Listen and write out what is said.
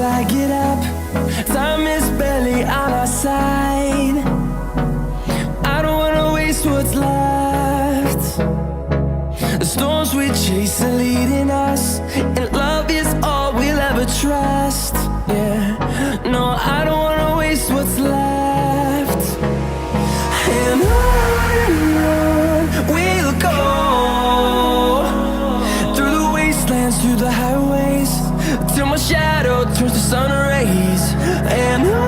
I get up. Time is barely on our side. I don't wanna waste what's left. The storms we chase are leading us, and love is all we'll ever trust. Yeah, no, I don't wanna waste what's left. And on we'll go, through the wastelands, through the highways, till my shadow turns to sun rays. And on